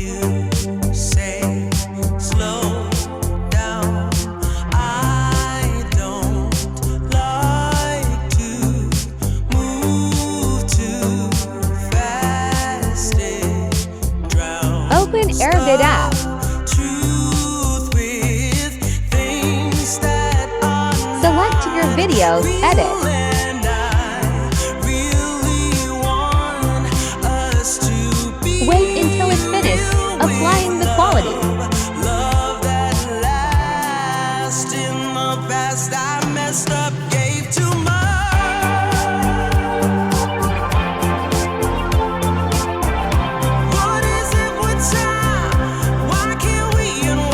you say slow down. I don't like to move too fast. It drowns Open Airvid app. truth with things that are Select your videos, edit. and I really want us to be Wait until it's finished, applying the quality. love that lasts. In the past I messed up, gave too much. What is it with time? Why can't we unwind?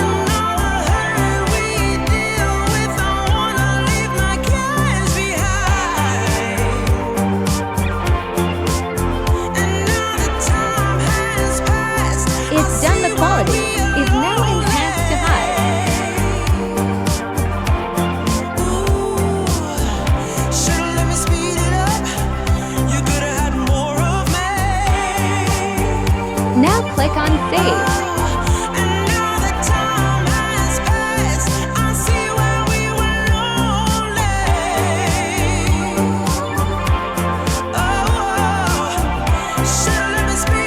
And all the hurt we deal with, I wanna leave my cares behind. And now the time has passed. It's done. The quality is now enhanced to high. Should've let me speed it up. You could've had more of me. Now click on Save.